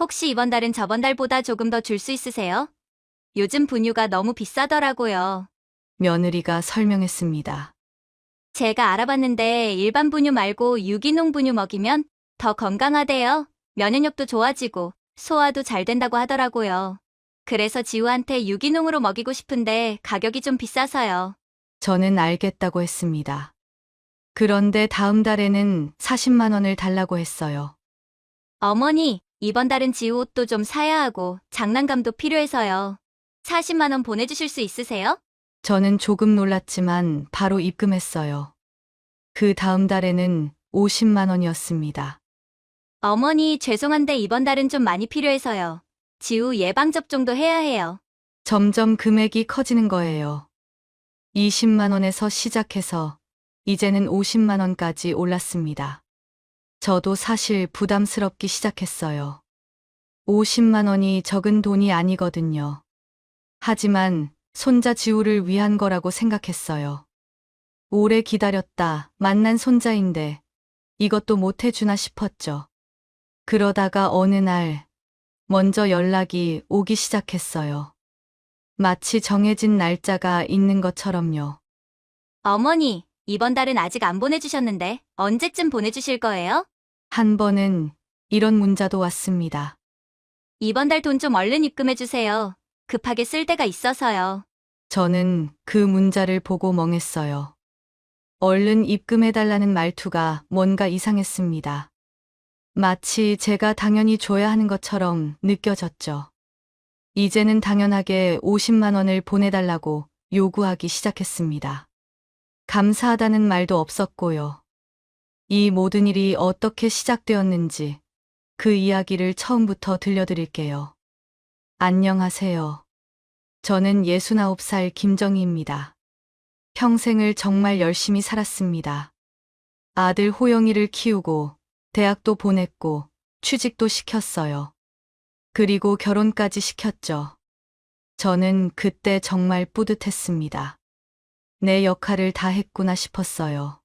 혹시 이번 달은 저번 달보다 조금 더 줄 수 있으세요? 요즘 분유가 너무 비싸더라고요. 며느리가 설명했습니다. 제가 알아봤는데 일반 분유 말고 유기농 분유 먹이면 더 건강하대요. 면역력도 좋아지고 소화도 잘 된다고 하더라고요. 그래서 지우한테 유기농으로 먹이고 싶은데 가격이 좀 비싸서요. 저는 알겠다고 했습니다. 그런데 다음 달에는 40만 원을 달라고 했어요. 어머니, 이번 달은 지우 옷도 좀 사야 하고 장난감도 필요해서요. 40만 원 보내주실 수 있으세요? 저는 조금 놀랐지만 바로 입금했어요. 그 다음 달에는 50만 원이었습니다. 어머니, 죄송한데 이번 달은 좀 많이 필요해서요. 지우 예방접종도 해야 해요. 점점 금액이 커지는 거예요. 20만 원에서 시작해서 이제는 50만 원까지 올랐습니다. 저도 사실 부담스럽기 시작했어요. 50만 원이 적은 돈이 아니거든요. 하지만 손자 지우를 위한 거라고 생각했어요. 오래 기다렸다 만난 손자인데 이것도 못 해주나 싶었죠. 그러다가 어느 날 먼저 연락이 오기 시작했어요. 마치 정해진 날짜가 있는 것처럼요. 어머니, 이번 달은 아직 안 보내주셨는데 언제쯤 보내주실 거예요? 한 번은 이런 문자도 왔습니다. 이번 달 돈 좀 얼른 입금해주세요. 급하게 쓸 데가 있어서요. 저는 그 문자를 보고 멍했어요. 얼른 입금해달라는 말투가 뭔가 이상했습니다. 마치 제가 당연히 줘야 하는 것처럼 느껴졌죠. 이제는 당연하게 50만 원을 보내달라고 요구하기 시작했습니다. 감사하다는 말도 없었고요. 이 모든 일이 어떻게 시작되었는지 그 이야기를 처음부터 들려드릴게요. 안녕하세요. 저는 69살 김정희입니다. 평생을 정말 열심히 살았습니다. 아들 호영이를 키우고 대학도 보냈고 취직도 시켰어요. 그리고 결혼까지 시켰죠. 저는 그때 정말 뿌듯했습니다. 내 역할을 다 했구나 싶었어요.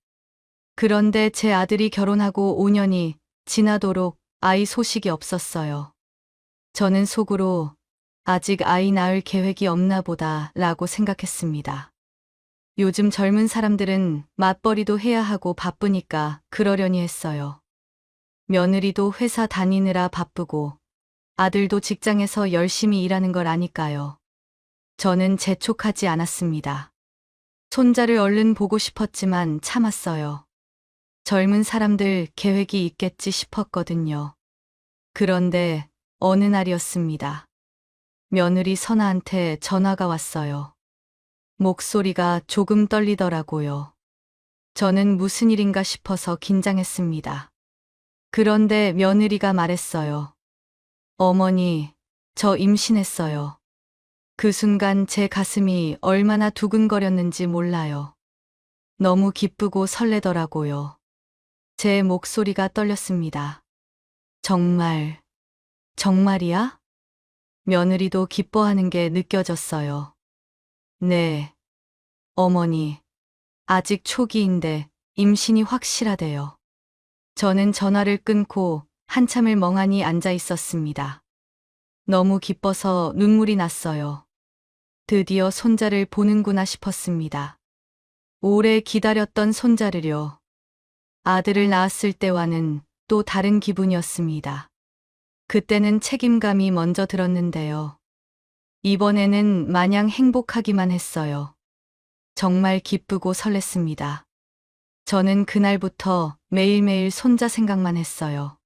그런데 제 아들이 결혼하고 5년이 지나도록 아이 소식이 없었어요. 저는 속으로 아직 아이 낳을 계획이 없나 보다 라고 생각했습니다. 요즘 젊은 사람들은 맞벌이도 해야 하고 바쁘니까 그러려니 했어요. 며느리도 회사 다니느라 바쁘고 아들도 직장에서 열심히 일하는 걸 아니까요. 저는 재촉하지 않았습니다. 손자를 얼른 보고 싶었지만 참았어요. 젊은 사람들 계획이 있겠지 싶었거든요. 그런데 어느 날이었습니다. 며느리 선아한테 전화가 왔어요. 목소리가 조금 떨리더라고요. 저는 무슨 일인가 싶어서 긴장했습니다. 그런데 며느리가 말했어요. 어머니, 저 임신했어요. 그 순간 제 가슴이 얼마나 두근거렸는지 몰라요. 너무 기쁘고 설레더라고요. 제 목소리가 떨렸습니다. 정말, 정말이야? 며느리도 기뻐하는 게 느껴졌어요. 네, 어머니, 아직 초기인데 임신이 확실하대요. 저는 전화를 끊고 한참을 멍하니 앉아 있었습니다. 너무 기뻐서 눈물이 났어요. 드디어 손자를 보는구나 싶었습니다. 오래 기다렸던 손자를요. 아들을 낳았을 때와는 또 다른 기분이었습니다. 그때는 책임감이 먼저 들었는데요. 이번에는 마냥 행복하기만 했어요. 정말 기쁘고 설렜습니다. 저는 그날부터 매일매일 손자 생각만 했어요.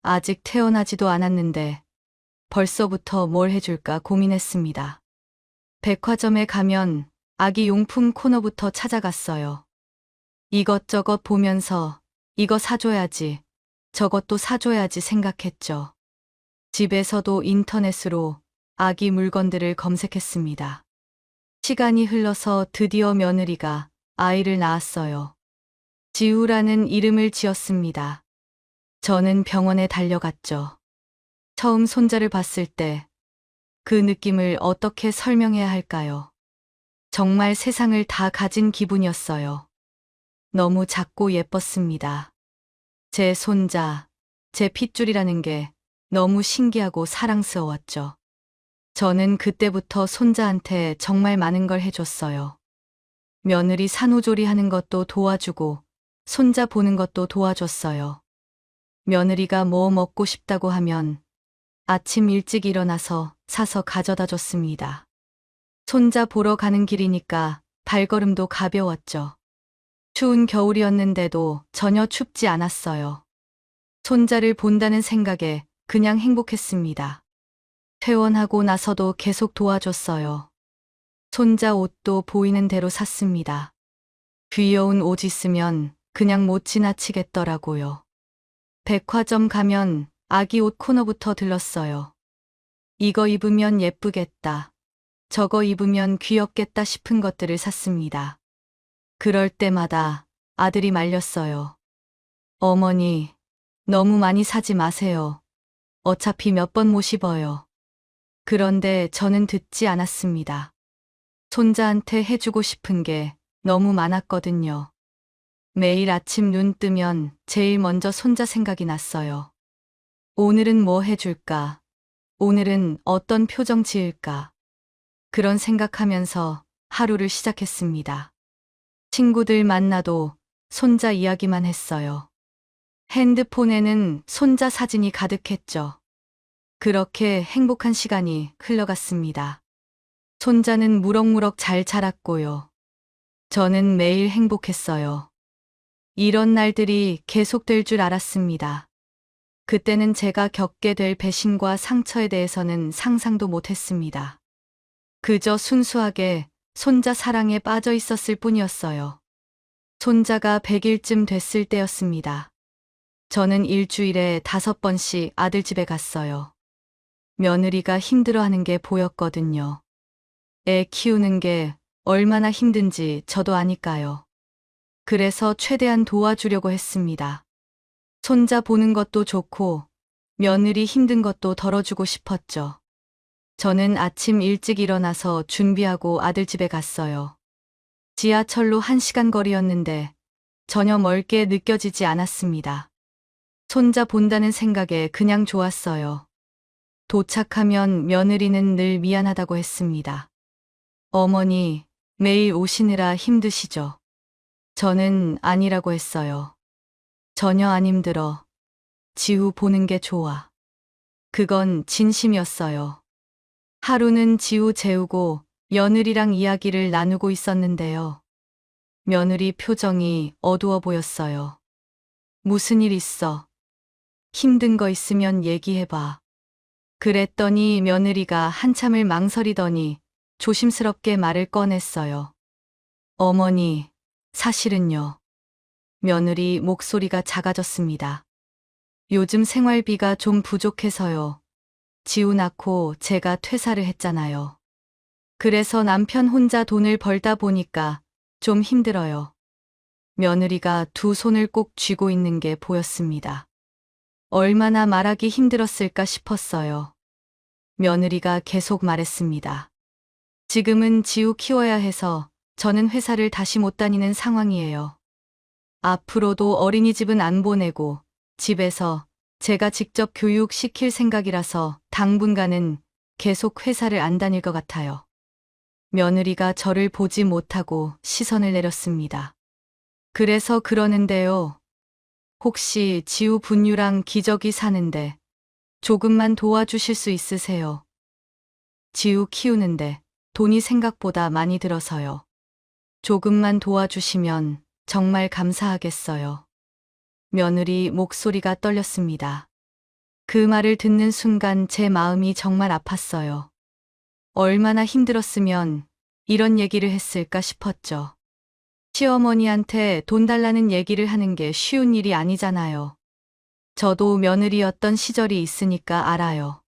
아직 태어나지도 않았는데 벌써부터 뭘 해줄까 고민했습니다. 백화점에 가면 아기 용품 코너부터 찾아갔어요. 이것저것 보면서 이거 사줘야지, 저것도 사줘야지 생각했죠. 집에서도 인터넷으로 아기 물건들을 검색했습니다. 시간이 흘러서 드디어 며느리가 아이를 낳았어요. 지우라는 이름을 지었습니다. 저는 병원에 달려갔죠. 처음 손자를 봤을 때 그 느낌을 어떻게 설명해야 할까요? 정말 세상을 다 가진 기분이었어요. 너무 작고 예뻤습니다. 제 손자, 제 핏줄이라는 게 너무 신기하고 사랑스러웠죠. 저는 그때부터 손자한테 정말 많은 걸 해줬어요. 며느리 산후조리 하는 것도 도와주고, 손자 보는 것도 도와줬어요. 며느리가 뭐 먹고 싶다고 하면 아침 일찍 일어나서 사서 가져다 줬습니다. 손자 보러 가는 길이니까 발걸음도 가벼웠죠. 추운 겨울이었는데도 전혀 춥지 않았어요. 손자를 본다는 생각에 그냥 행복했습니다. 퇴원하고 나서도 계속 도와줬어요. 손자 옷도 보이는 대로 샀습니다. 귀여운 옷 있으면 그냥 못 지나치겠더라고요. 백화점 가면 아기 옷 코너부터 들렀어요. 이거 입으면 예쁘겠다. 저거 입으면 귀엽겠다 싶은 것들을 샀습니다. 그럴 때마다 아들이 말렸어요. 어머니, 너무 많이 사지 마세요. 어차피 몇 번 못 입어요. 그런데 저는 듣지 않았습니다. 손자한테 해주고 싶은 게 너무 많았거든요. 매일 아침 눈 뜨면 제일 먼저 손자 생각이 났어요. 오늘은 뭐 해줄까? 오늘은 어떤 표정 지을까? 그런 생각하면서 하루를 시작했습니다. 친구들 만나도 손자 이야기만 했어요. 핸드폰에는 손자 사진이 가득했죠. 그렇게 행복한 시간이 흘러갔습니다. 손자는 무럭무럭 잘 자랐고요. 저는 매일 행복했어요. 이런 날들이 계속될 줄 알았습니다. 그때는 제가 겪게 될 배신과 상처에 대해서는 상상도 못했습니다. 그저 순수하게 손자 사랑에 빠져 있었을 뿐이었어요. 손자가 100일쯤 됐을 때였습니다. 저는 일주일에 5번씩 아들 집에 갔어요. 며느리가 힘들어하는 게 보였거든요. 애 키우는 게 얼마나 힘든지 저도 아니까요. 그래서 최대한 도와주려고 했습니다. 손자 보는 것도 좋고 며느리 힘든 것도 덜어주고 싶었죠. 저는 아침 일찍 일어나서 준비하고 아들 집에 갔어요. 지하철로 1시간 거리였는데 전혀 멀게 느껴지지 않았습니다. 손자 본다는 생각에 그냥 좋았어요. 도착하면 며느리는 늘 미안하다고 했습니다. 어머니, 매일 오시느라 힘드시죠? 저는 아니라고 했어요. 전혀 안 힘들어. 지우 보는 게 좋아. 그건 진심이었어요. 하루는 지우 재우고 며느리랑 이야기를 나누고 있었는데요. 며느리 표정이 어두워 보였어요. 무슨 일 있어? 힘든 거 있으면 얘기해봐. 그랬더니 며느리가 한참을 망설이더니 조심스럽게 말을 꺼냈어요. 어머니, 사실은요. 며느리 목소리가 작아졌습니다. 요즘 생활비가 좀 부족해서요. 지우 낳고 제가 퇴사를 했잖아요. 그래서 남편 혼자 돈을 벌다 보니까 좀 힘들어요. 며느리가 두 손을 꼭 쥐고 있는 게 보였습니다. 얼마나 말하기 힘들었을까 싶었어요. 며느리가 계속 말했습니다. 지금은 지우 키워야 해서 저는 회사를 다시 못 다니는 상황이에요. 앞으로도 어린이집은 안 보내고 집에서 제가 직접 교육시킬 생각이라서 당분간은 계속 회사를 안 다닐 것 같아요. 며느리가 저를 보지 못하고 시선을 내렸습니다. 그래서 그러는데요. 혹시 지우 분유랑 기저귀 사는데 조금만 도와주실 수 있으세요? 지우 키우는데 돈이 생각보다 많이 들어서요. 조금만 도와주시면 정말 감사하겠어요. 며느리 목소리가 떨렸습니다. 그 말을 듣는 순간 제 마음이 정말 아팠어요. 얼마나 힘들었으면 이런 얘기를 했을까 싶었죠. 시어머니한테 돈 달라는 얘기를 하는 게 쉬운 일이 아니잖아요. 저도 며느리였던 시절이 있으니까 알아요.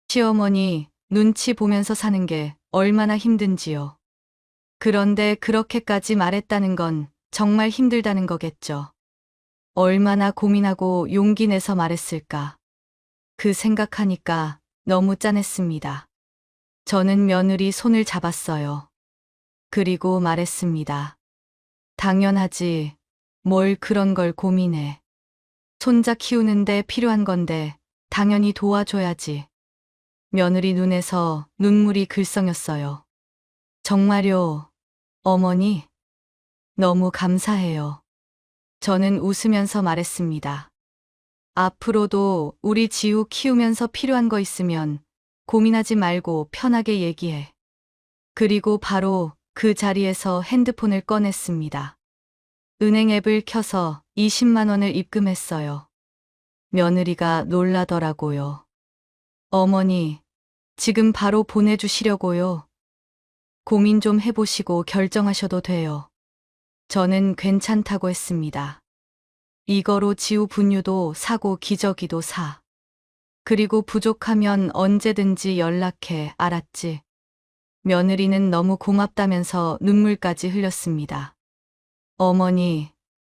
시어머니 눈치 보면서 사는 게 얼마나 힘든지요. 그런데 그렇게까지 말했다는 건 정말 힘들다는 거겠죠. 얼마나 고민하고 용기 내서 말했을까. 그 생각하니까 너무 짠했습니다. 저는 며느리 손을 잡았어요. 그리고 말했습니다. 당연하지. 뭘 그런 걸 고민해. 손자 키우는데 필요한 건데 당연히 도와줘야지. 며느리 눈에서 눈물이 글썽였어요. 정말요, 어머니? 너무 감사해요. 저는 웃으면서 말했습니다. 앞으로도 우리 지우 키우면서 필요한 거 있으면 고민하지 말고 편하게 얘기해. 그리고 바로 그 자리에서 핸드폰을 꺼냈습니다. 은행 앱을 켜서 20만 원을 입금했어요. 며느리가 놀라더라고요. 어머니, 지금 바로 보내주시려고요. 고민 좀 해보시고 결정하셔도 돼요. 저는 괜찮다고 했습니다. 이거로 지우 분유도 사고 기저귀도 사. 그리고 부족하면 언제든지 연락해, 알았지? 며느리는 너무 고맙다면서 눈물까지 흘렸습니다. 어머니,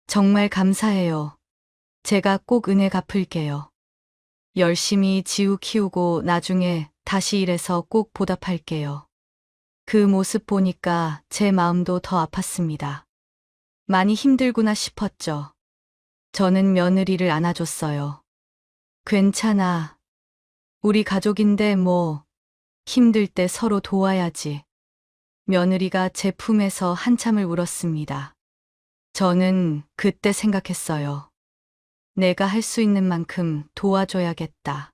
정말 감사해요. 제가 꼭 은혜 갚을게요. 열심히 지우 키우고 나중에 다시 일해서 꼭 보답할게요. 그 모습 보니까 제 마음도 더 아팠습니다. 많이 힘들구나 싶었죠. 저는 며느리를 안아줬어요. 괜찮아. 우리 가족인데 뭐, 힘들 때 서로 도와야지. 며느리가 제 품에서 한참을 울었습니다. 저는 그때 생각했어요. 내가 할 수 있는 만큼 도와줘야겠다.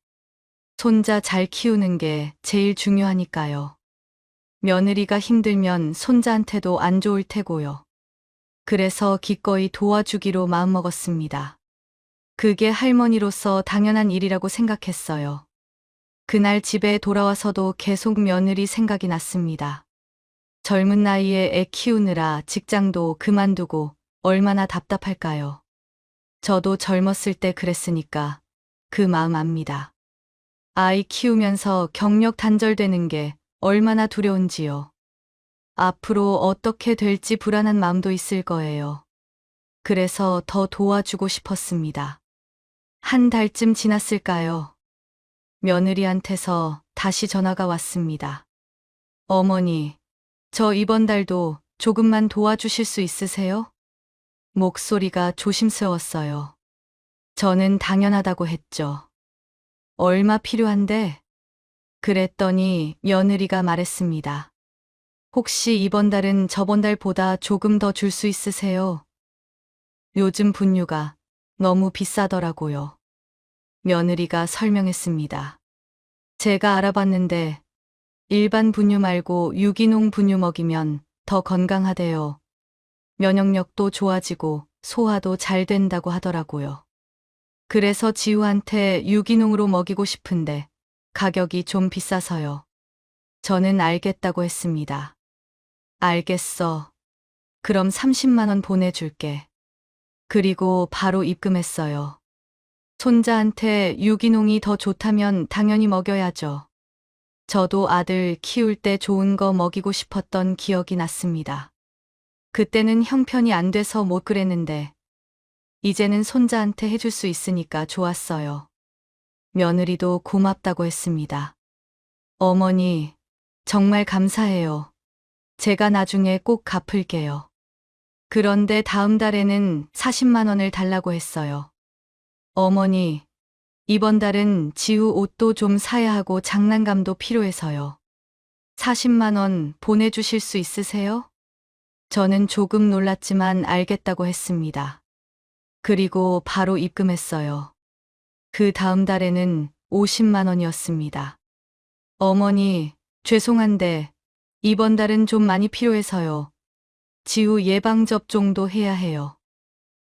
손자 잘 키우는 게 제일 중요하니까요. 며느리가 힘들면 손자한테도 안 좋을 테고요. 그래서 기꺼이 도와주기로 마음먹었습니다. 그게 할머니로서 당연한 일이라고 생각했어요. 그날 집에 돌아와서도 계속 며느리 생각이 났습니다. 젊은 나이에 애 키우느라 직장도 그만두고 얼마나 답답할까요? 저도 젊었을 때 그랬으니까 그 마음 압니다. 아이 키우면서 경력 단절되는 게 얼마나 두려운지요. 앞으로 어떻게 될지 불안한 마음도 있을 거예요. 그래서 더 도와주고 싶었습니다. 한 달쯤 지났을까요? 며느리한테서 다시 전화가 왔습니다. 어머니, 저 이번 달도 조금만 도와주실 수 있으세요? 목소리가 조심스러웠어요. 저는 당연하다고 했죠. 얼마 필요한데? 그랬더니 며느리가 말했습니다. 혹시 이번 달은 저번 달보다 조금 더 줄 수 있으세요? 요즘 분유가 너무 비싸더라고요. 며느리가 설명했습니다. 제가 알아봤는데 일반 분유 말고 유기농 분유 먹이면 더 건강하대요. 면역력도 좋아지고 소화도 잘 된다고 하더라고요. 그래서 지우한테 유기농으로 먹이고 싶은데 가격이 좀 비싸서요. 저는 알겠다고 했습니다. 알겠어. 그럼 30만 원 보내줄게. 그리고 바로 입금했어요. 손자한테 유기농이 더 좋다면 당연히 먹여야죠. 저도 아들 키울 때 좋은 거 먹이고 싶었던 기억이 났습니다. 그때는 형편이 안 돼서 못 그랬는데 이제는 손자한테 해줄 수 있으니까 좋았어요. 며느리도 고맙다고 했습니다. 어머니, 정말 감사해요. 제가 나중에 꼭 갚을게요. 그런데 다음 달에는 40만 원을 달라고 했어요. 어머니, 이번 달은 지우 옷도 좀 사야 하고 장난감도 필요해서요. 40만 원 보내주실 수 있으세요? 저는 조금 놀랐지만 알겠다고 했습니다. 그리고 바로 입금했어요. 그 다음 달에는 50만 원이었습니다. 어머니, 죄송한데 이번 달은 좀 많이 필요해서요. 지우 예방접종도 해야 해요.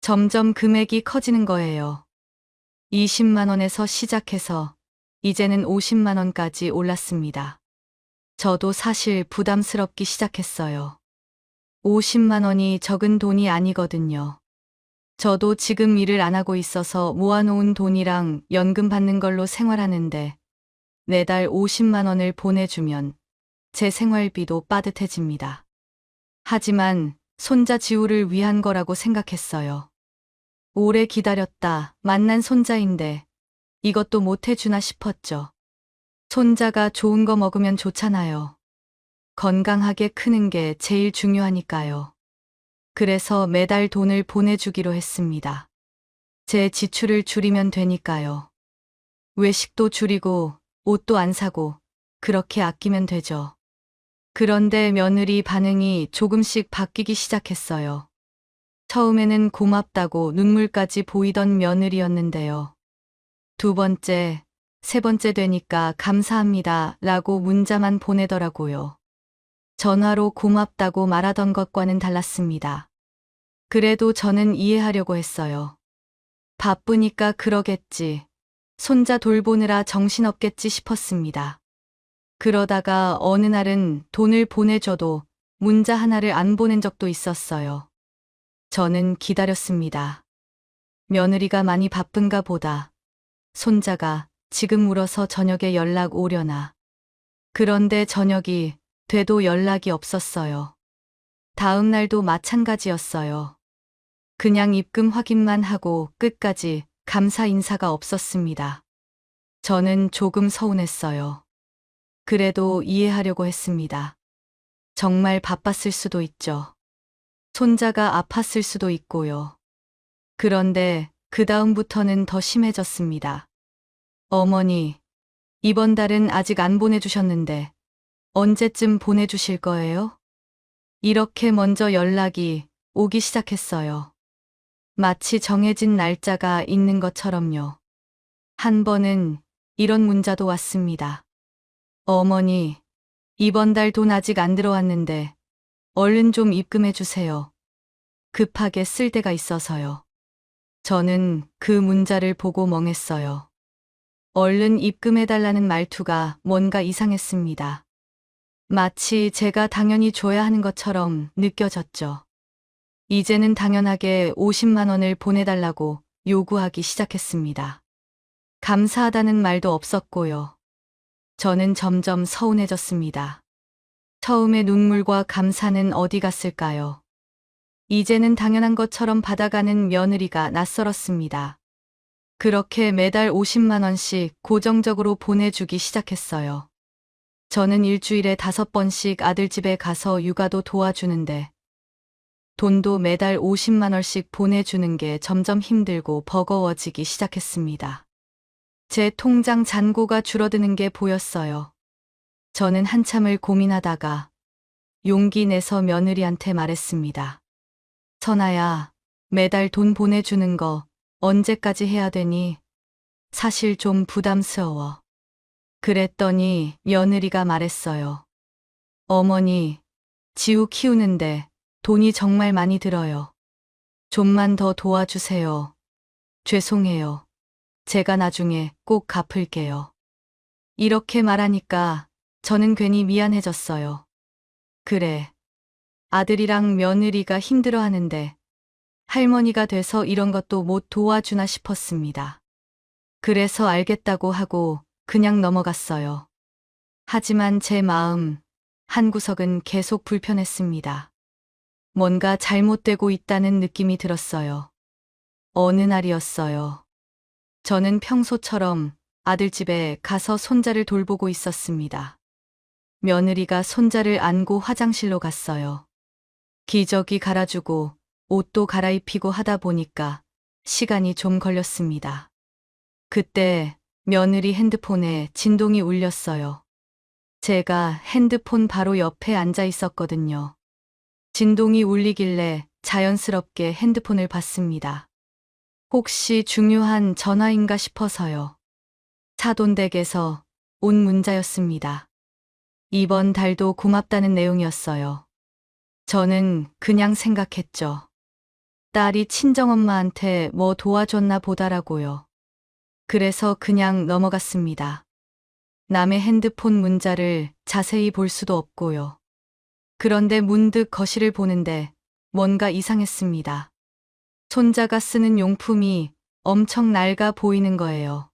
점점 금액이 커지는 거예요. 20만 원에서 시작해서 이제는 50만 원까지 올랐습니다. 저도 사실 부담스럽기 시작했어요. 50만 원이 적은 돈이 아니거든요. 저도 지금 일을 안 하고 있어서 모아놓은 돈이랑 연금 받는 걸로 생활하는데 매달 50만 원을 보내주면 제 생활비도 빠듯해집니다. 하지만 손자 지우를 위한 거라고 생각했어요. 오래 기다렸다 만난 손자인데 이것도 못 해주나 싶었죠. 손자가 좋은 거 먹으면 좋잖아요. 건강하게 크는 게 제일 중요하니까요. 그래서 매달 돈을 보내주기로 했습니다. 제 지출을 줄이면 되니까요. 외식도 줄이고 옷도 안 사고 그렇게 아끼면 되죠. 그런데 며느리 반응이 조금씩 바뀌기 시작했어요. 처음에는 고맙다고 눈물까지 보이던 며느리였는데요. 두 번째, 세 번째 되니까 감사합니다 라고 문자만 보내더라고요. 전화로 고맙다고 말하던 것과는 달랐습니다. 그래도 저는 이해하려고 했어요. 바쁘니까 그러겠지. 손자 돌보느라 정신없겠지 싶었습니다. 그러다가 어느 날은 돈을 보내줘도 문자 하나를 안 보낸 적도 있었어요. 저는 기다렸습니다. 며느리가 많이 바쁜가 보다. 손자가 지금 울어서 저녁에 연락 오려나. 그런데 저녁이 돼도 연락이 없었어요. 다음 날도 마찬가지였어요. 그냥 입금 확인만 하고 끝까지 감사 인사가 없었습니다. 저는 조금 서운했어요. 그래도 이해하려고 했습니다. 정말 바빴을 수도 있죠. 손자가 아팠을 수도 있고요. 그런데 그 다음부터는 더 심해졌습니다. 어머니, 이번 달은 아직 안 보내주셨는데 언제쯤 보내주실 거예요? 이렇게 먼저 연락이 오기 시작했어요. 마치 정해진 날짜가 있는 것처럼요. 한 번은 이런 문자도 왔습니다. 어머니, 이번 달 돈 아직 안 들어왔는데 얼른 좀 입금해 주세요. 급하게 쓸 데가 있어서요. 저는 그 문자를 보고 멍했어요. 얼른 입금해달라는 말투가 뭔가 이상했습니다. 마치 제가 당연히 줘야 하는 것처럼 느껴졌죠. 이제는 당연하게 50만 원을 보내달라고 요구하기 시작했습니다. 감사하다는 말도 없었고요. 저는 점점 서운해졌습니다. 처음에 눈물과 감사는 어디 갔을까요? 이제는 당연한 것처럼 받아가는 며느리가 낯설었습니다. 그렇게 매달 50만 원씩 고정적으로 보내주기 시작했어요. 저는 일주일에 5번씩 아들 집에 가서 육아도 도와주는데 돈도 매달 50만 원씩 보내주는 게 점점 힘들고 버거워지기 시작했습니다. 제 통장 잔고가 줄어드는 게 보였어요. 저는 한참을 고민하다가 용기 내서 며느리한테 말했습니다. 선아야, 매달 돈 보내주는 거 언제까지 해야 되니? 사실 좀 부담스러워. 그랬더니 며느리가 말했어요. 어머니, 지우 키우는데 돈이 정말 많이 들어요. 좀만 더 도와주세요. 죄송해요. 제가 나중에 꼭 갚을게요. 이렇게 말하니까 저는 괜히 미안해졌어요. 그래. 아들이랑 며느리가 힘들어하는데 할머니가 돼서 이런 것도 못 도와주나 싶었습니다. 그래서 알겠다고 하고 그냥 넘어갔어요. 하지만 제 마음 한구석은 계속 불편했습니다. 뭔가 잘못되고 있다는 느낌이 들었어요. 어느 날이었어요. 저는 평소처럼 아들 집에 가서 손자를 돌보고 있었습니다. 며느리가 손자를 안고 화장실로 갔어요. 기저귀 갈아주고 옷도 갈아입히고 하다 보니까 시간이 좀 걸렸습니다. 그때 며느리 핸드폰에 진동이 울렸어요. 제가 핸드폰 바로 옆에 앉아 있었거든요. 진동이 울리길래 자연스럽게 핸드폰을 봤습니다. 혹시 중요한 전화인가 싶어서요. 사돈댁에서 온 문자였습니다. 이번 달도 고맙다는 내용이었어요. 저는 그냥 생각했죠. 딸이 친정엄마한테 뭐 도와줬나 보다라고요. 그래서 그냥 넘어갔습니다. 남의 핸드폰 문자를 자세히 볼 수도 없고요. 그런데 문득 거실을 보는데 뭔가 이상했습니다. 손자가 쓰는 용품이 엄청 낡아 보이는 거예요.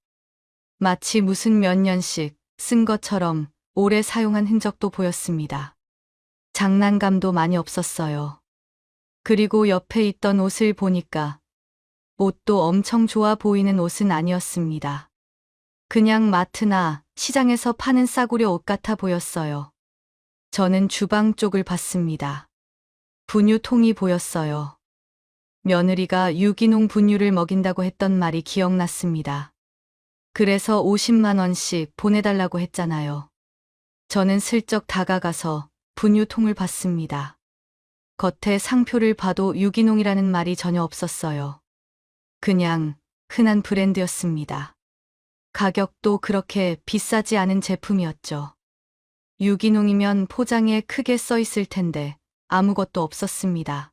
마치 무슨 몇 년씩 쓴 것처럼 오래 사용한 흔적도 보였습니다. 장난감도 많이 없었어요. 그리고 옆에 있던 옷을 보니까 옷도 엄청 좋아 보이는 옷은 아니었습니다. 그냥 마트나 시장에서 파는 싸구려 옷 같아 보였어요. 저는 주방 쪽을 봤습니다. 분유통이 보였어요. 며느리가 유기농 분유를 먹인다고 했던 말이 기억났습니다. 그래서 50만 원씩 보내달라고 했잖아요. 저는 슬쩍 다가가서 분유통을 봤습니다. 겉에 상표를 봐도 유기농이라는 말이 전혀 없었어요. 그냥 흔한 브랜드였습니다. 가격도 그렇게 비싸지 않은 제품이었죠. 유기농이면 포장에 크게 써 있을 텐데 아무것도 없었습니다.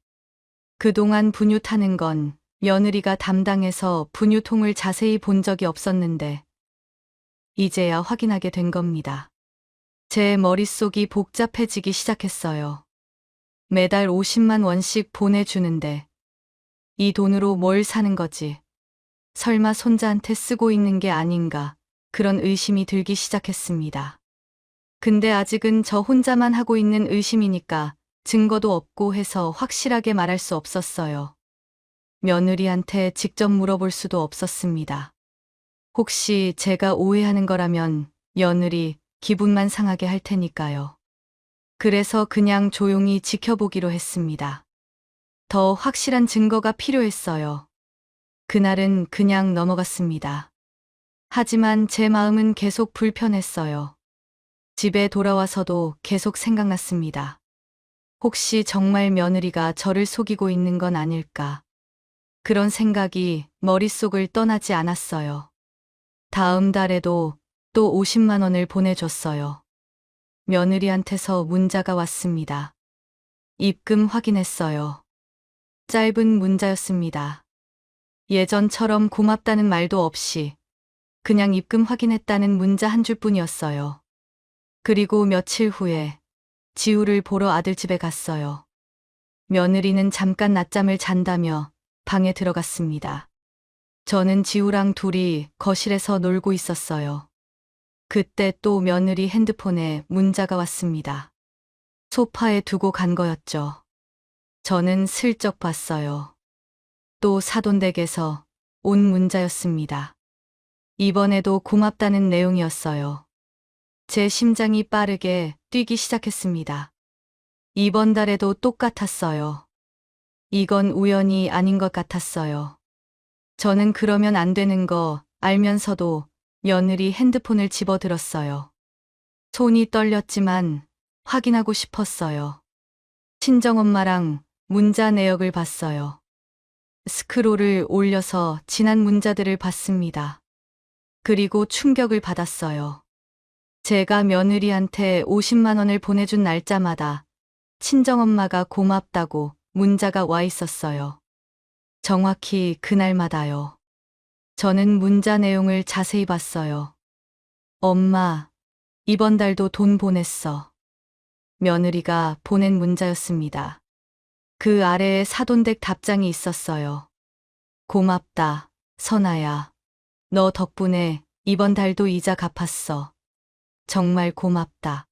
그동안 분유 타는 건 며느리가 담당해서 분유통을 자세히 본 적이 없었는데 이제야 확인하게 된 겁니다. 제 머릿속이 복잡해지기 시작했어요. 매달 50만 원씩 보내주는데 이 돈으로 뭘 사는 거지? 설마 손자한테 쓰고 있는 게 아닌가? 그런 의심이 들기 시작했습니다. 근데 아직은 저 혼자만 하고 있는 의심이니까 증거도 없고 해서 확실하게 말할 수 없었어요. 며느리한테 직접 물어볼 수도 없었습니다. 혹시 제가 오해하는 거라면 며느리 기분만 상하게 할 테니까요. 그래서 그냥 조용히 지켜보기로 했습니다. 더 확실한 증거가 필요했어요. 그날은 그냥 넘어갔습니다. 하지만 제 마음은 계속 불편했어요. 집에 돌아와서도 계속 생각났습니다. 혹시 정말 며느리가 저를 속이고 있는 건 아닐까? 그런 생각이 머릿속을 떠나지 않았어요. 다음 달에도 또 50만 원을 보내줬어요. 며느리한테서 문자가 왔습니다. 입금 확인했어요. 짧은 문자였습니다. 예전처럼 고맙다는 말도 없이 그냥 입금 확인했다는 문자 한 줄뿐이었어요. 그리고 며칠 후에 지우를 보러 아들 집에 갔어요. 며느리는 잠깐 낮잠을 잔다며 방에 들어갔습니다. 저는 지우랑 둘이 거실에서 놀고 있었어요. 그때 또 며느리 핸드폰에 문자가 왔습니다. 소파에 두고 간 거였죠. 저는 슬쩍 봤어요. 또 사돈댁에서 온 문자였습니다. 이번에도 고맙다는 내용이었어요. 제 심장이 빠르게 뛰기 시작했습니다. 이번 달에도 똑같았어요. 이건 우연이 아닌 것 같았어요. 저는 그러면 안 되는 거 알면서도 며느리 핸드폰을 집어들었어요. 손이 떨렸지만 확인하고 싶었어요. 친정엄마랑 문자 내역을 봤어요. 스크롤을 올려서 지난 문자들을 봤습니다. 그리고 충격을 받았어요. 제가 며느리한테 50만 원을 보내준 날짜마다 친정엄마가 고맙다고 문자가 와 있었어요. 정확히 그날마다요. 저는 문자 내용을 자세히 봤어요. 엄마, 이번 달도 돈 보냈어. 며느리가 보낸 문자였습니다. 그 아래에 사돈댁 답장이 있었어요. 고맙다, 선아야. 너 덕분에 이번 달도 이자 갚았어. 정말 고맙다.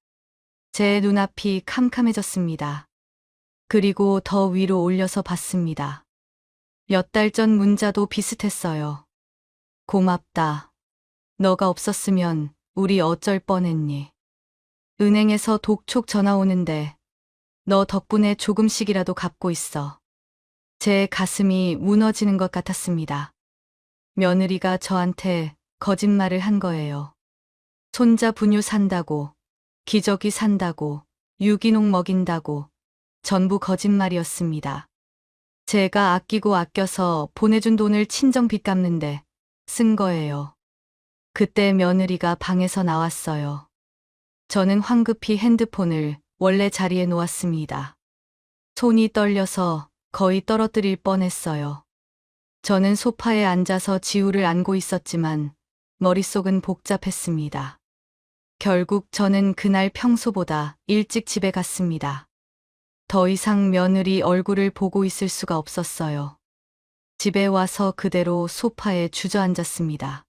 제 눈앞이 캄캄해졌습니다. 그리고 더 위로 올려서 봤습니다. 몇 달 전 문자도 비슷했어요. 고맙다. 너가 없었으면 우리 어쩔 뻔했니. 은행에서 독촉 전화 오는데 너 덕분에 조금씩이라도 갚고 있어. 제 가슴이 무너지는 것 같았습니다. 며느리가 저한테 거짓말을 한 거예요. 손자 분유 산다고, 기저귀 산다고, 유기농 먹인다고, 전부 거짓말이었습니다. 제가 아끼고 아껴서 보내준 돈을 친정 빚 갚는데 쓴 거예요. 그때 며느리가 방에서 나왔어요. 저는 황급히 핸드폰을 원래 자리에 놓았습니다. 손이 떨려서 거의 떨어뜨릴 뻔했어요. 저는 소파에 앉아서 지우를 안고 있었지만 머릿속은 복잡했습니다. 결국 저는 그날 평소보다 일찍 집에 갔습니다. 더 이상 며느리 얼굴을 보고 있을 수가 없었어요. 집에 와서 그대로 소파에 주저앉았습니다.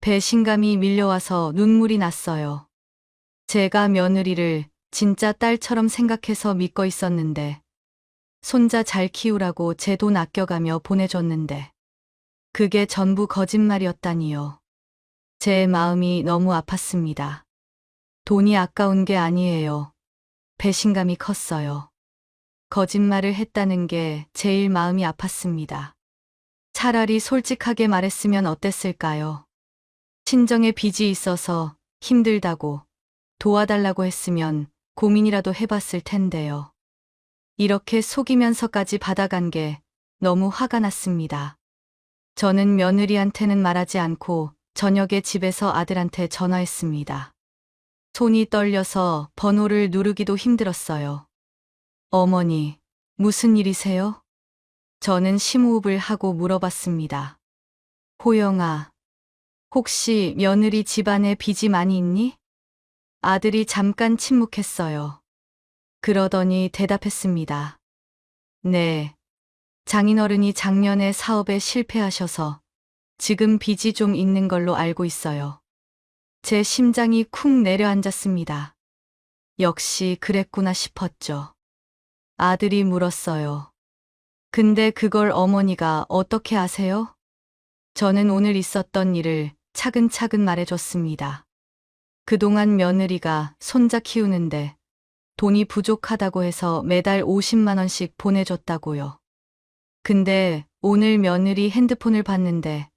배신감이 밀려와서 눈물이 났어요. 제가 며느리를 진짜 딸처럼 생각해서 믿고 있었는데, 손자 잘 키우라고 제 돈 아껴가며 보내줬는데, 그게 전부 거짓말이었다니요. 제 마음이 너무 아팠습니다. 돈이 아까운 게 아니에요. 배신감이 컸어요. 거짓말을 했다는 게 제일 마음이 아팠습니다. 차라리 솔직하게 말했으면 어땠을까요? 친정에 빚이 있어서 힘들다고 도와달라고 했으면 고민이라도 해봤을 텐데요. 이렇게 속이면서까지 받아간 게 너무 화가 났습니다. 저는 며느리한테는 말하지 않고 저녁에 집에서 아들한테 전화했습니다. 손이 떨려서 번호를 누르기도 힘들었어요. 어머니, 무슨 일이세요? 저는 심호흡을 하고 물어봤습니다. 호영아, 혹시 며느리 집안에 빚이 많이 있니? 아들이 잠깐 침묵했어요. 그러더니 대답했습니다. 네, 장인어른이 작년에 사업에 실패하셔서 지금 빚이 좀 있는 걸로 알고 있어요. 제 심장이 쿵 내려앉았습니다. 역시 그랬구나 싶었죠. 아들이 물었어요. 근데 그걸 어머니가 어떻게 아세요? 저는 오늘 있었던 일을 차근차근 말해줬습니다. 그동안 며느리가 손자 키우는데 돈이 부족하다고 해서 매달 50만 원씩 보내줬다고요. 근데 오늘 며느리 핸드폰을 봤는데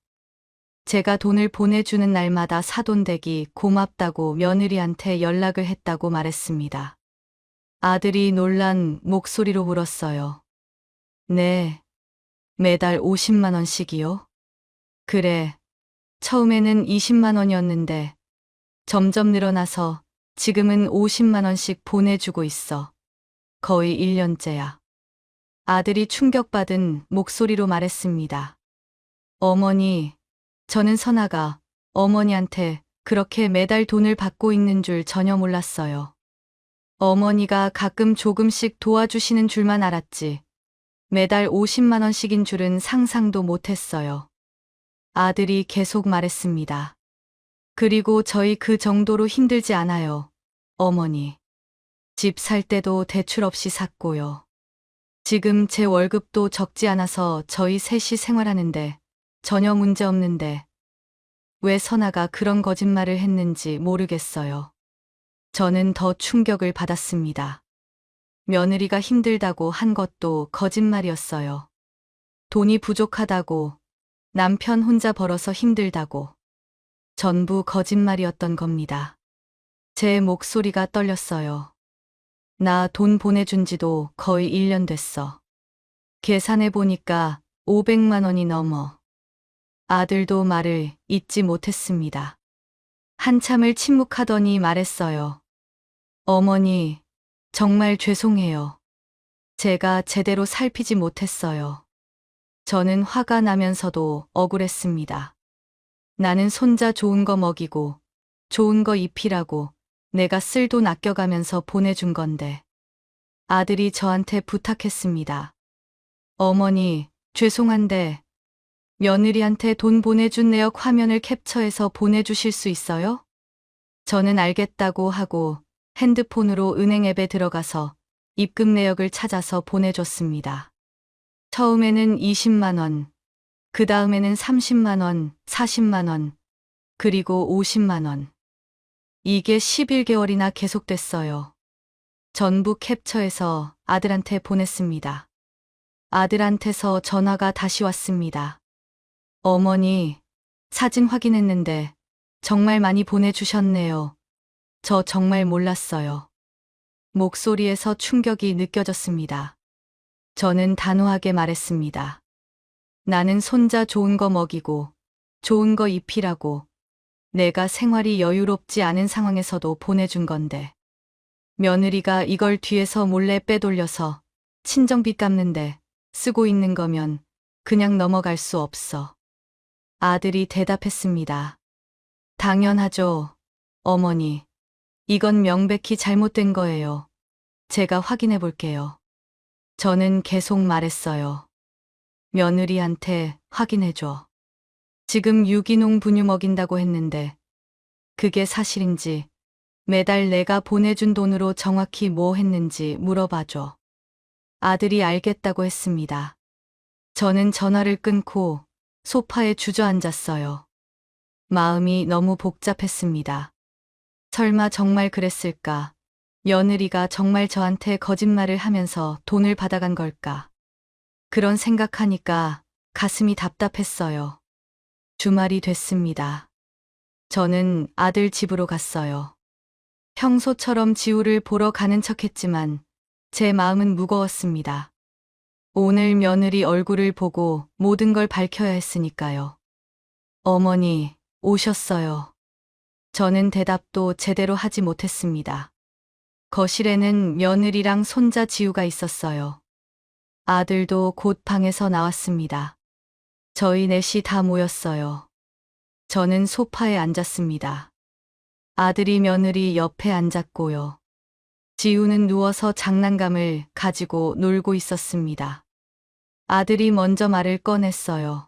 제가 돈을 보내주는 날마다 사돈댁이 고맙다고 며느리한테 연락을 했다고 말했습니다. 아들이 놀란 목소리로 물었어요. 네, 매달 50만 원씩이요? 그래, 처음에는 20만 원이었는데 점점 늘어나서 지금은 50만 원씩 보내주고 있어. 거의 1년째야. 아들이 충격받은 목소리로 말했습니다. 어머니, 저는 선아가 어머니한테 그렇게 매달 돈을 받고 있는 줄 전혀 몰랐어요. 어머니가 가끔 조금씩 도와주시는 줄만 알았지. 매달 50만 원씩인 줄은 상상도 못했어요. 아들이 계속 말했습니다. 그리고 저희 그 정도로 힘들지 않아요. 어머니. 집 살 때도 대출 없이 샀고요. 지금 제 월급도 적지 않아서 저희 셋이 생활하는데 전혀 문제 없는데 왜 선아가 그런 거짓말을 했는지 모르겠어요. 저는 더 충격을 받았습니다. 며느리가 힘들다고 한 것도 거짓말이었어요. 돈이 부족하다고, 남편 혼자 벌어서 힘들다고. 전부 거짓말이었던 겁니다. 제 목소리가 떨렸어요. 나 돈 보내준 지도 거의 1년 됐어. 계산해 보니까 500만 원이 넘어. 아들도 말을 잇지 못했습니다. 한참을 침묵하더니 말했어요. 어머니, 정말 죄송해요. 제가 제대로 살피지 못했어요. 저는 화가 나면서도 억울했습니다. 나는 손자 좋은 거 먹이고, 좋은 거 입히라고 내가 쓸 돈 아껴가면서 보내준 건데. 아들이 저한테 부탁했습니다. 어머니, 죄송한데, 며느리한테 돈 보내준 내역 화면을 캡처해서 보내주실 수 있어요? 저는 알겠다고 하고 핸드폰으로 은행 앱에 들어가서 입금 내역을 찾아서 보내줬습니다. 처음에는 20만 원, 그 다음에는 30만 원, 40만 원, 그리고 50만 원. 이게 11개월이나 계속됐어요. 전부 캡처해서 아들한테 보냈습니다. 아들한테서 전화가 다시 왔습니다. 어머니, 사진 확인했는데 정말 많이 보내주셨네요. 저 정말 몰랐어요. 목소리에서 충격이 느껴졌습니다. 저는 단호하게 말했습니다. 나는 손자 좋은 거 먹이고, 좋은 거 입히라고 내가 생활이 여유롭지 않은 상황에서도 보내준 건데. 며느리가 이걸 뒤에서 몰래 빼돌려서 친정빚 갚는데 쓰고 있는 거면 그냥 넘어갈 수 없어. 아들이 대답했습니다. 당연하죠, 어머니. 이건 명백히 잘못된 거예요. 제가 확인해 볼게요. 저는 계속 말했어요. 며느리한테 확인해줘. 지금 유기농 분유 먹인다고 했는데 그게 사실인지 매달 내가 보내준 돈으로 정확히 뭐 했는지 물어봐줘. 아들이 알겠다고 했습니다. 저는 전화를 끊고 소파에 주저앉았어요. 마음이 너무 복잡했습니다. 설마 정말 그랬을까? 며느리가 정말 저한테 거짓말을 하면서 돈을 받아간 걸까? 그런 생각하니까 가슴이 답답했어요. 주말이 됐습니다. 저는 아들 집으로 갔어요. 평소처럼 지우를 보러 가는 척했지만 제 마음은 무거웠습니다. 오늘 며느리 얼굴을 보고 모든 걸 밝혀야 했으니까요. 어머니, 오셨어요. 저는 대답도 제대로 하지 못했습니다. 거실에는 며느리랑 손자 지우가 있었어요. 아들도 곧 방에서 나왔습니다. 저희 넷이 다 모였어요. 저는 소파에 앉았습니다. 아들이 며느리 옆에 앉았고요. 지우는 누워서 장난감을 가지고 놀고 있었습니다. 아들이 먼저 말을 꺼냈어요.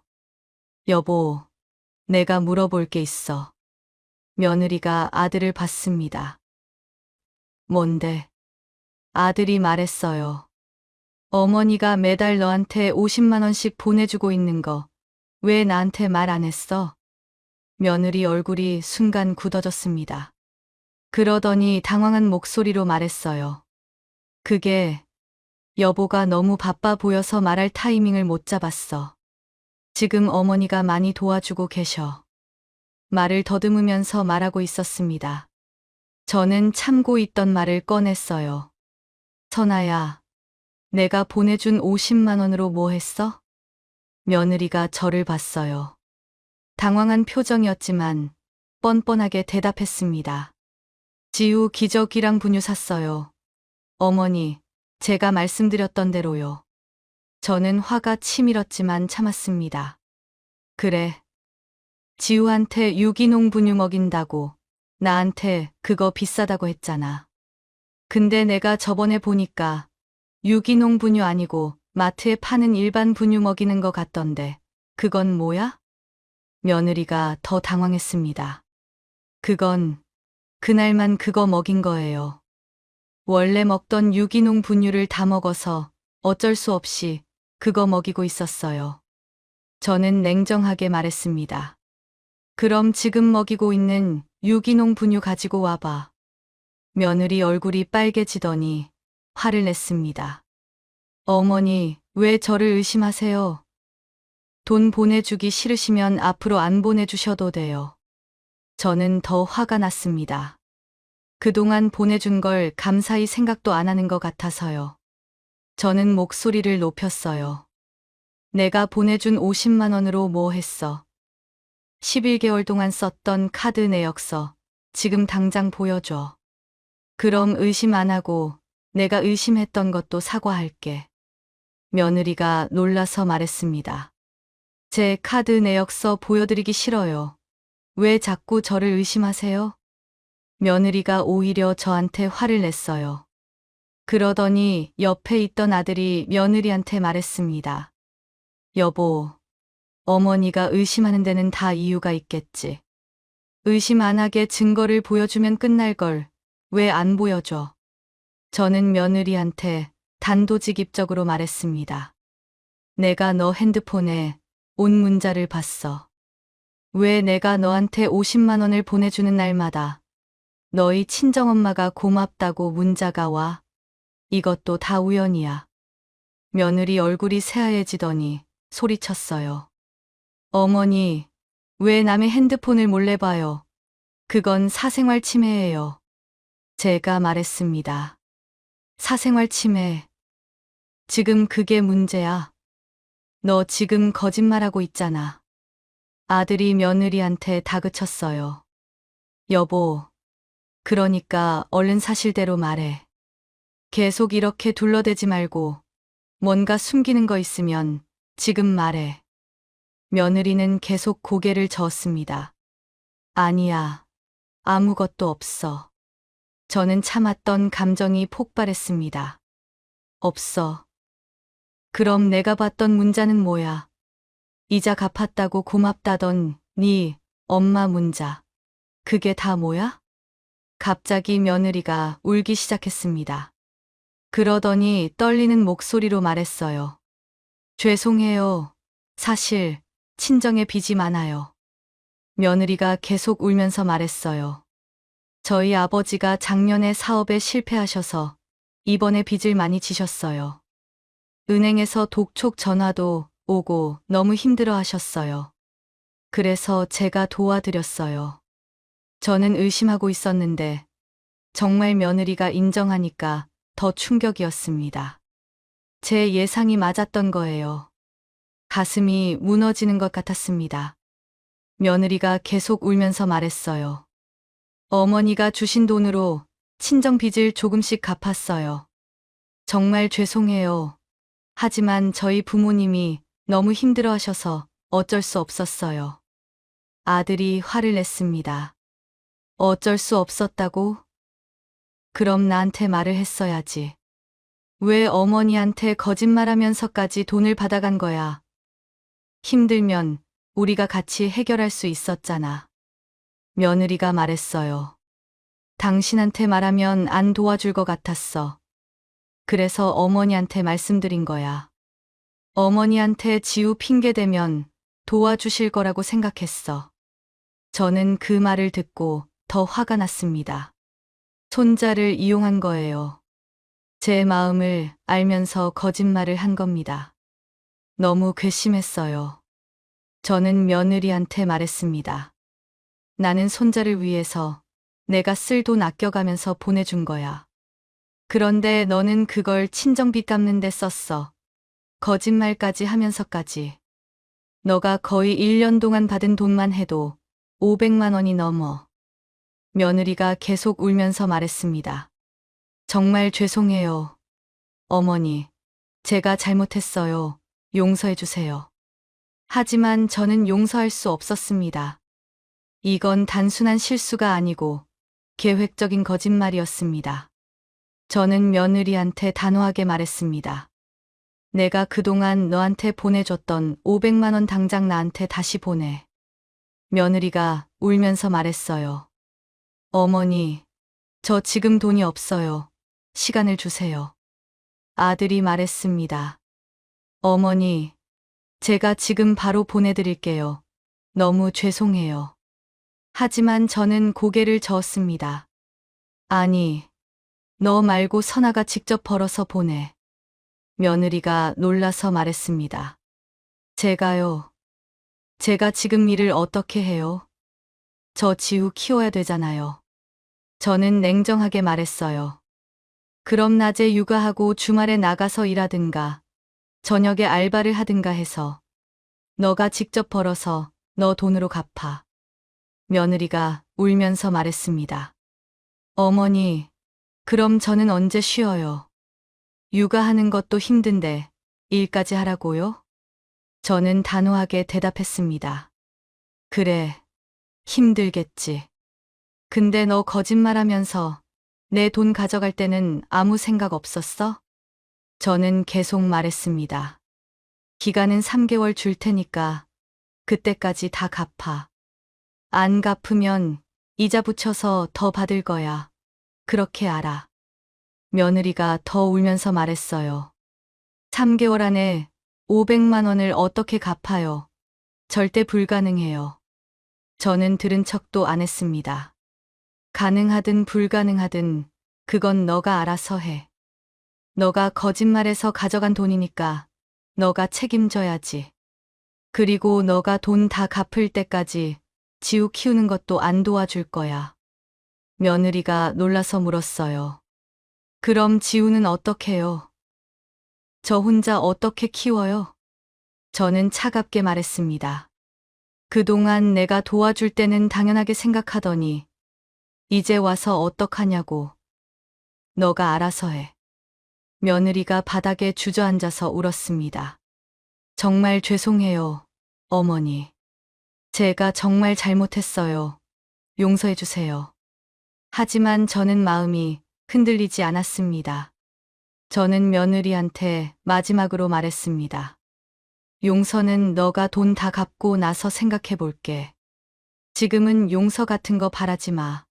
여보, 내가 물어볼 게 있어. 며느리가 아들을 봤습니다. 뭔데? 아들이 말했어요. 어머니가 매달 너한테 50만 원씩 보내주고 있는 거 왜 나한테 말 안 했어? 며느리 얼굴이 순간 굳어졌습니다. 그러더니 당황한 목소리로 말했어요. 그게 여보가 너무 바빠 보여서 말할 타이밍을 못 잡았어. 지금 어머니가 많이 도와주고 계셔. 말을 더듬으면서 말하고 있었습니다. 저는 참고 있던 말을 꺼냈어요. 선아야, 내가 보내준 50만 원으로 뭐 했어? 며느리가 저를 봤어요. 당황한 표정이었지만 뻔뻔하게 대답했습니다. 지우 기저귀랑 분유 샀어요. 어머니, 제가 말씀드렸던 대로요. 저는 화가 치밀었지만 참았습니다. 그래. 지우한테 유기농 분유 먹인다고 나한테 그거 비싸다고 했잖아. 근데 내가 저번에 보니까 유기농 분유 아니고 마트에 파는 일반 분유 먹이는 거 같던데 그건 뭐야? 며느리가 더 당황했습니다. 그건 그날만 그거 먹인 거예요. 원래 먹던 유기농 분유를 다 먹어서 어쩔 수 없이 그거 먹이고 있었어요. 저는 냉정하게 말했습니다. 그럼 지금 먹이고 있는 유기농 분유 가지고 와봐. 며느리 얼굴이 빨개지더니 화를 냈습니다. 어머니, 왜 저를 의심하세요? 돈 보내주기 싫으시면 앞으로 안 보내주셔도 돼요. 저는 더 화가 났습니다. 그동안 보내준 걸 감사히 생각도 안 하는 것 같아서요. 저는 목소리를 높였어요. 내가 보내준 50만 원으로 뭐 했어? 11개월 동안 썼던 카드 내역서 지금 당장 보여줘. 그럼 의심 안 하고 내가 의심했던 것도 사과할게. 며느리가 놀라서 말했습니다. 제 카드 내역서 보여드리기 싫어요. 왜 자꾸 저를 의심하세요? 며느리가 오히려 저한테 화를 냈어요. 그러더니 옆에 있던 아들이 며느리한테 말했습니다. 여보, 어머니가 의심하는 데는 다 이유가 있겠지. 의심 안 하게 증거를 보여주면 끝날 걸 왜 안 보여줘? 저는 며느리한테 단도직입적으로 말했습니다. 내가 너 핸드폰에 온 문자를 봤어. 왜 내가 너한테 50만 원을 보내주는 날마다 너희 친정엄마가 고맙다고 문자가 와? 이것도 다 우연이야. 며느리 얼굴이 새하얘지더니 소리쳤어요. 어머니, 왜 남의 핸드폰을 몰래 봐요? 그건 사생활 침해예요. 제가 말했습니다. 사생활 침해. 지금 그게 문제야. 너 지금 거짓말하고 있잖아. 아들이 며느리한테 다그쳤어요. 여보, 그러니까 얼른 사실대로 말해. 계속 이렇게 둘러대지 말고 뭔가 숨기는 거 있으면 지금 말해. 며느리는 계속 고개를 저었습니다. 아니야, 아무것도 없어. 저는 참았던 감정이 폭발했습니다. 없어. 그럼 내가 봤던 문자는 뭐야? 이자 갚았다고 고맙다던 네 엄마 문자. 그게 다 뭐야? 갑자기 며느리가 울기 시작했습니다. 그러더니 떨리는 목소리로 말했어요. 죄송해요. 사실 친정에 빚이 많아요. 며느리가 계속 울면서 말했어요. 저희 아버지가 작년에 사업에 실패하셔서 이번에 빚을 많이 지셨어요. 은행에서 독촉 전화도 오고 너무 힘들어 하셨어요. 그래서 제가 도와드렸어요. 저는 의심하고 있었는데 정말 며느리가 인정하니까 더 충격이었습니다. 제 예상이 맞았던 거예요. 가슴이 무너지는 것 같았습니다. 며느리가 계속 울면서 말했어요. 어머니가 주신 돈으로 친정 빚을 조금씩 갚았어요. 정말 죄송해요. 하지만 저희 부모님이 너무 힘들어 하셔서 어쩔 수 없었어요. 아들이 화를 냈습니다. 어쩔 수 없었다고? 그럼 나한테 말을 했어야지. 왜 어머니한테 거짓말하면서까지 돈을 받아간 거야? 힘들면 우리가 같이 해결할 수 있었잖아. 며느리가 말했어요. 당신한테 말하면 안 도와줄 것 같았어. 그래서 어머니한테 말씀드린 거야. 어머니한테 지우 핑계 대면 도와주실 거라고 생각했어. 저는 그 말을 듣고 더 화가 났습니다. 손자를 이용한 거예요. 제 마음을 알면서 거짓말을 한 겁니다. 너무 괘씸했어요. 저는 며느리한테 말했습니다. 나는 손자를 위해서 내가 쓸 돈 아껴가면서 보내준 거야. 그런데 너는 그걸 친정빚 갚는 데 썼어. 거짓말까지 하면서까지. 너가 거의 1년 동안 받은 돈만 해도 500만 원이 넘어. 며느리가 계속 울면서 말했습니다. 정말 죄송해요. 어머니, 제가 잘못했어요. 용서해 주세요. 하지만 저는 용서할 수 없었습니다. 이건 단순한 실수가 아니고 계획적인 거짓말이었습니다. 저는 며느리한테 단호하게 말했습니다. 내가 그동안 너한테 보내줬던 500만 원 당장 나한테 다시 보내. 며느리가 울면서 말했어요. 어머니, 저 지금 돈이 없어요. 시간을 주세요. 아들이 말했습니다. 어머니, 제가 지금 바로 보내드릴게요. 너무 죄송해요. 하지만 저는 고개를 저었습니다. 아니, 너 말고 선아가 직접 벌어서 보내. 며느리가 놀라서 말했습니다. 제가요. 제가 지금 일을 어떻게 해요? 저 지우 키워야 되잖아요. 저는 냉정하게 말했어요. 그럼 낮에 육아하고 주말에 나가서 일하든가, 저녁에 알바를 하든가 해서 너가 직접 벌어서 너 돈으로 갚아. 며느리가 울면서 말했습니다. 어머니, 그럼 저는 언제 쉬어요? 육아하는 것도 힘든데 일까지 하라고요? 저는 단호하게 대답했습니다. 그래, 힘들겠지. 근데 너 거짓말하면서 내 돈 가져갈 때는 아무 생각 없었어? 저는 계속 말했습니다. 기간은 3개월 줄 테니까 그때까지 다 갚아. 안 갚으면 이자 붙여서 더 받을 거야. 그렇게 알아. 며느리가 더 울면서 말했어요. 3개월 안에 500만 원을 어떻게 갚아요? 절대 불가능해요. 저는 들은 척도 안 했습니다. 가능하든 불가능하든 그건 너가 알아서 해. 너가 거짓말해서 가져간 돈이니까 너가 책임져야지. 그리고 너가 돈 다 갚을 때까지 지우 키우는 것도 안 도와줄 거야. 며느리가 놀라서 물었어요. 그럼 지우는 어떡해요? 저 혼자 어떻게 키워요? 저는 차갑게 말했습니다. 그동안 내가 도와줄 때는 당연하게 생각하더니 이제 와서 어떡하냐고. 너가 알아서 해. 며느리가 바닥에 주저앉아서 울었습니다. 정말 죄송해요, 어머니. 제가 정말 잘못했어요. 용서해 주세요. 하지만 저는 마음이 흔들리지 않았습니다. 저는 며느리한테 마지막으로 말했습니다. 용서는 너가 돈 다 갚고 나서 생각해 볼게. 지금은 용서 같은 거 바라지 마.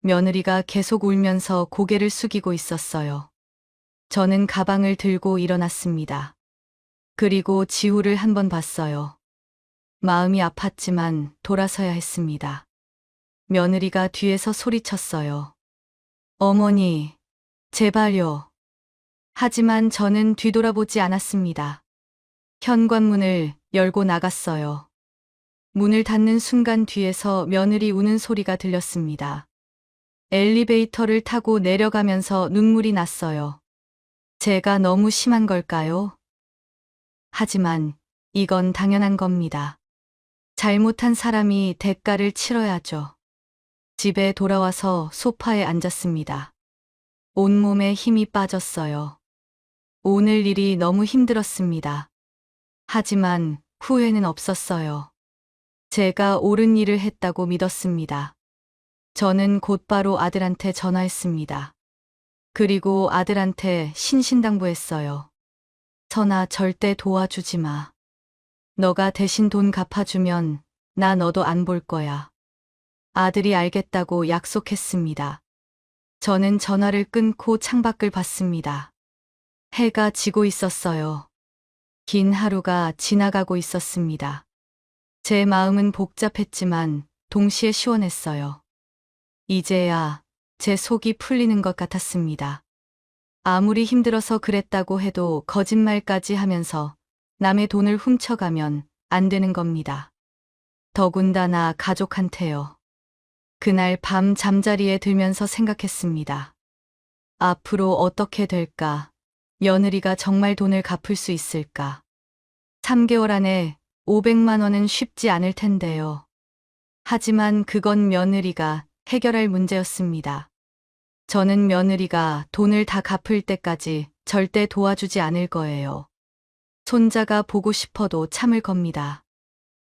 며느리가 계속 울면서 고개를 숙이고 있었어요. 저는 가방을 들고 일어났습니다. 그리고 지우를 한번 봤어요. 마음이 아팠지만 돌아서야 했습니다. 며느리가 뒤에서 소리쳤어요. 어머니, 제발요. 하지만 저는 뒤돌아보지 않았습니다. 현관문을 열고 나갔어요. 문을 닫는 순간 뒤에서 며느리 우는 소리가 들렸습니다. 엘리베이터를 타고 내려가면서 눈물이 났어요. 제가 너무 심한 걸까요? 하지만 이건 당연한 겁니다. 잘못한 사람이 대가를 치러야죠. 집에 돌아와서 소파에 앉았습니다. 온몸에 힘이 빠졌어요. 오늘 일이 너무 힘들었습니다. 하지만 후회는 없었어요. 제가 옳은 일을 했다고 믿었습니다. 저는 곧바로 아들한테 전화했습니다. 그리고 아들한테 신신당부했어요. 선아, 절대 도와주지 마. 너가 대신 돈 갚아주면 나 너도 안 볼 거야. 아들이 알겠다고 약속했습니다. 저는 전화를 끊고 창밖을 봤습니다. 해가 지고 있었어요. 긴 하루가 지나가고 있었습니다. 제 마음은 복잡했지만 동시에 시원했어요. 이제야 제 속이 풀리는 것 같았습니다. 아무리 힘들어서 그랬다고 해도 거짓말까지 하면서 남의 돈을 훔쳐가면 안 되는 겁니다. 더군다나 가족한테요. 그날 밤 잠자리에 들면서 생각했습니다. 앞으로 어떻게 될까? 며느리가 정말 돈을 갚을 수 있을까? 3개월 안에 500만 원은 쉽지 않을 텐데요. 하지만 그건 며느리가 해결할 문제였습니다. 저는 며느리가 돈을 다 갚을 때까지 절대 도와주지 않을 거예요. 손자가 보고 싶어도 참을 겁니다.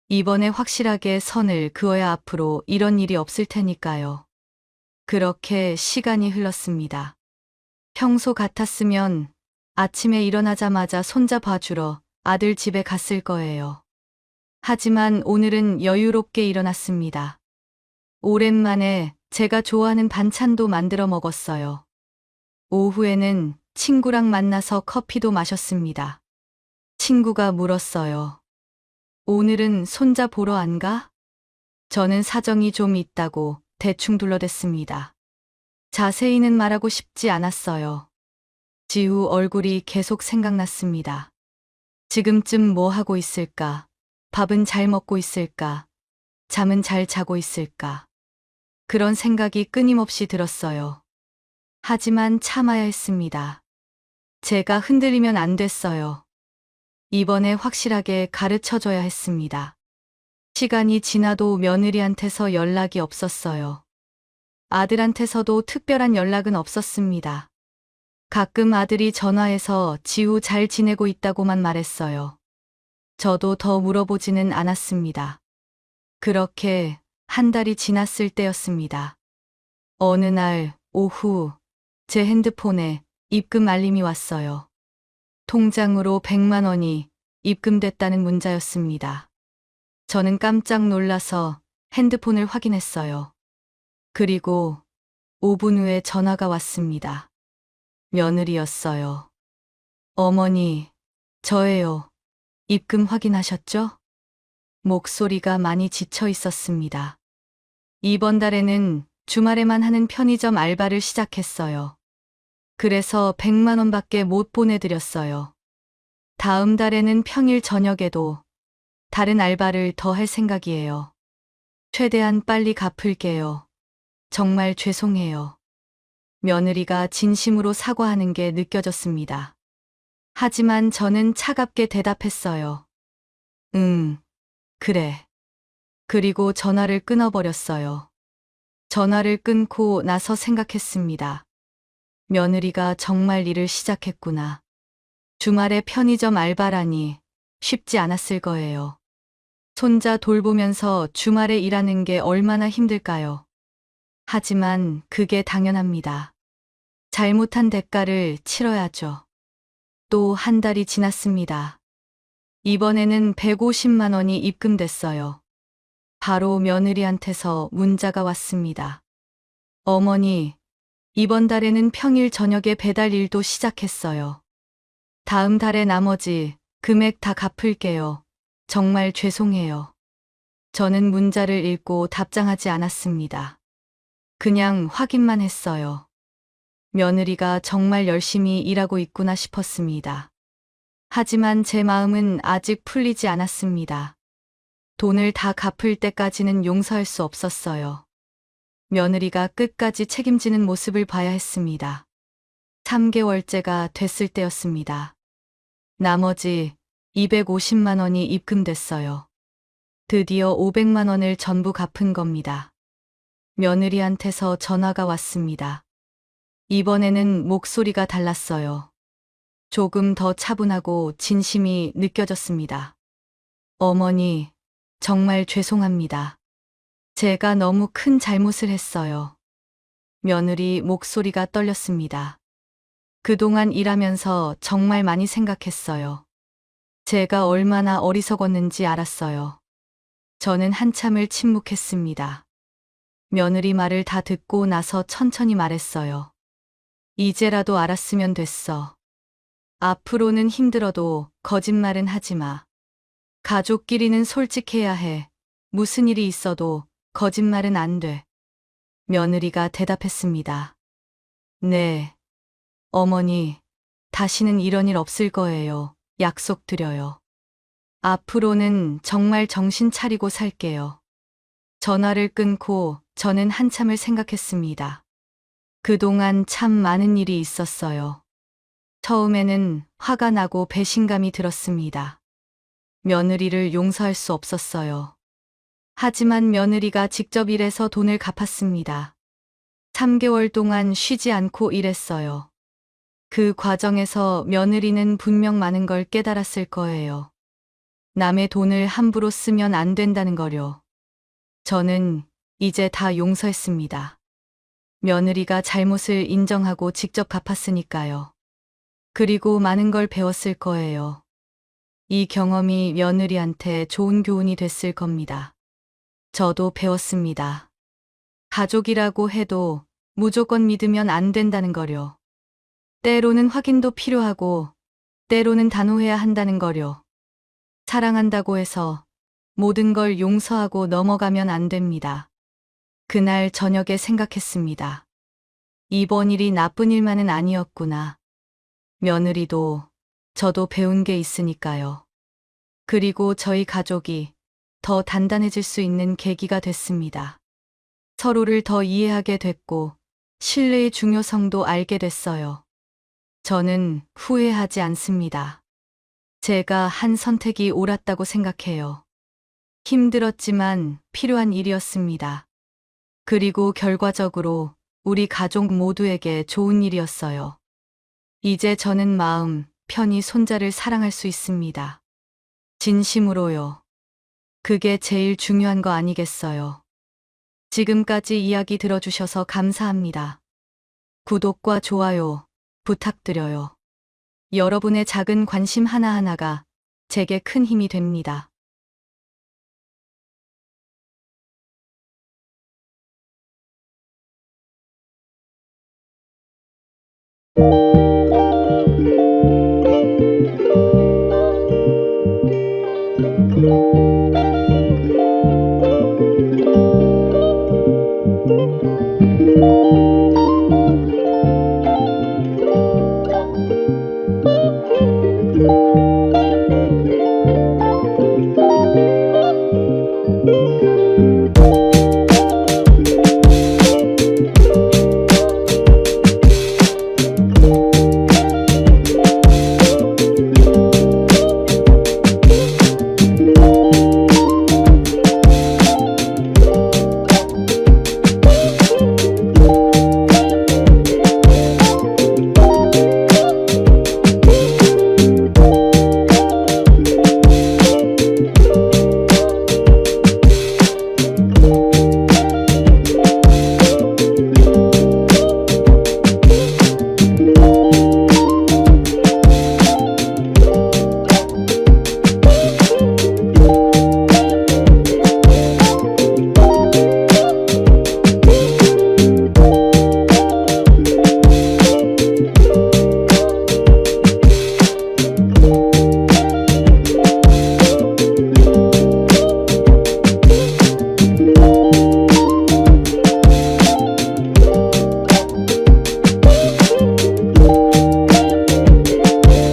이번에 확실하게 선을 그어야 앞으로 이런 일이 없을 테니까요. 그렇게 시간이 흘렀습니다. 평소 같았으면 아침에 일어나자마자 손자 봐주러 아들 집에 갔을 거예요. 하지만 오늘은 여유롭게 일어났습니다. 오랜만에 제가 좋아하는 반찬도 만들어 먹었어요. 오후에는 친구랑 만나서 커피도 마셨습니다. 친구가 물었어요. 오늘은 손자 보러 안 가? 저는 사정이 좀 있다고 대충 둘러댔습니다. 자세히는 말하고 싶지 않았어요. 지우 얼굴이 계속 생각났습니다. 지금쯤 뭐 하고 있을까? 밥은 잘 먹고 있을까? 잠은 잘 자고 있을까? 그런 생각이 끊임없이 들었어요. 하지만 참아야 했습니다. 제가 흔들리면 안 됐어요. 이번에 확실하게 가르쳐줘야 했습니다. 시간이 지나도 며느리한테서 연락이 없었어요. 아들한테서도 특별한 연락은 없었습니다. 가끔 아들이 전화해서 지우 잘 지내고 있다고만 말했어요. 저도 더 물어보지는 않았습니다. 그렇게 한 달이 지났을 때였습니다. 어느 날 오후 제 핸드폰에 입금 알림이 왔어요. 통장으로 100만 원이 입금됐다는 문자였습니다. 저는 깜짝 놀라서 핸드폰을 확인했어요. 그리고 5분 후에 전화가 왔습니다. 며느리였어요. 어머니, 저예요. 입금 확인하셨죠? 목소리가 많이 지쳐 있었습니다. 이번 달에는 주말에만 하는 편의점 알바를 시작했어요. 그래서 100만 원밖에 못 보내드렸어요. 다음 달에는 평일 저녁에도 다른 알바를 더 할 생각이에요. 최대한 빨리 갚을게요. 정말 죄송해요. 며느리가 진심으로 사과하는 게 느껴졌습니다. 하지만 저는 차갑게 대답했어요. 그래. 그리고 전화를 끊어버렸어요. 전화를 끊고 나서 생각했습니다. 며느리가 정말 일을 시작했구나. 주말에 편의점 알바라니 쉽지 않았을 거예요. 손자 돌보면서 주말에 일하는 게 얼마나 힘들까요? 하지만 그게 당연합니다. 잘못한 대가를 치러야죠. 또 한 달이 지났습니다. 이번에는 150만 원이 입금됐어요. 바로 며느리한테서 문자가 왔습니다. 어머니, 이번 달에는 평일 저녁에 배달 일도 시작했어요. 다음 달에 나머지 금액 다 갚을게요. 정말 죄송해요. 저는 문자를 읽고 답장하지 않았습니다. 그냥 확인만 했어요. 며느리가 정말 열심히 일하고 있구나 싶었습니다. 하지만 제 마음은 아직 풀리지 않았습니다. 돈을 다 갚을 때까지는 용서할 수 없었어요. 며느리가 끝까지 책임지는 모습을 봐야 했습니다. 3개월째가 됐을 때였습니다. 나머지 250만 원이 입금됐어요. 드디어 500만 원을 전부 갚은 겁니다. 며느리한테서 전화가 왔습니다. 이번에는 목소리가 달랐어요. 조금 더 차분하고 진심이 느껴졌습니다. 어머니, 정말 죄송합니다. 제가 너무 큰 잘못을 했어요. 며느리 목소리가 떨렸습니다. 그동안 일하면서 정말 많이 생각했어요. 제가 얼마나 어리석었는지 알았어요. 저는 한참을 침묵했습니다. 며느리 말을 다 듣고 나서 천천히 말했어요. 이제라도 알았으면 됐어. 앞으로는 힘들어도 거짓말은 하지 마. 가족끼리는 솔직해야 해. 무슨 일이 있어도 거짓말은 안 돼. 며느리가 대답했습니다. 네. 어머니, 다시는 이런 일 없을 거예요. 약속드려요. 앞으로는 정말 정신 차리고 살게요. 전화를 끊고 저는 한참을 생각했습니다. 그동안 참 많은 일이 있었어요. 처음에는 화가 나고 배신감이 들었습니다. 며느리를 용서할 수 없었어요. 하지만 며느리가 직접 일해서 돈을 갚았습니다. 3개월 동안 쉬지 않고 일했어요. 그 과정에서 며느리는 분명 많은 걸 깨달았을 거예요. 남의 돈을 함부로 쓰면 안 된다는 거요. 저는 이제 다 용서했습니다. 며느리가 잘못을 인정하고 직접 갚았으니까요. 그리고 많은 걸 배웠을 거예요. 이 경험이 며느리한테 좋은 교훈이 됐을 겁니다. 저도 배웠습니다. 가족이라고 해도 무조건 믿으면 안 된다는 거요. 때로는 확인도 필요하고, 때로는 단호해야 한다는 거요. 사랑한다고 해서 모든 걸 용서하고 넘어가면 안 됩니다. 그날 저녁에 생각했습니다. 이번 일이 나쁜 일만은 아니었구나. 며느리도 저도 배운 게 있으니까요. 그리고 저희 가족이 더 단단해질 수 있는 계기가 됐습니다. 서로를 더 이해하게 됐고 신뢰의 중요성도 알게 됐어요. 저는 후회하지 않습니다. 제가 한 선택이 옳았다고 생각해요. 힘들었지만 필요한 일이었습니다. 그리고 결과적으로 우리 가족 모두에게 좋은 일이었어요. 이제 저는 마음 편히 손자를 사랑할 수 있습니다. 진심으로요. 그게 제일 중요한 거 아니겠어요. 지금까지 이야기 들어주셔서 감사합니다. 구독과 좋아요 부탁드려요. 여러분의 작은 관심 하나하나가 제게 큰 힘이 됩니다.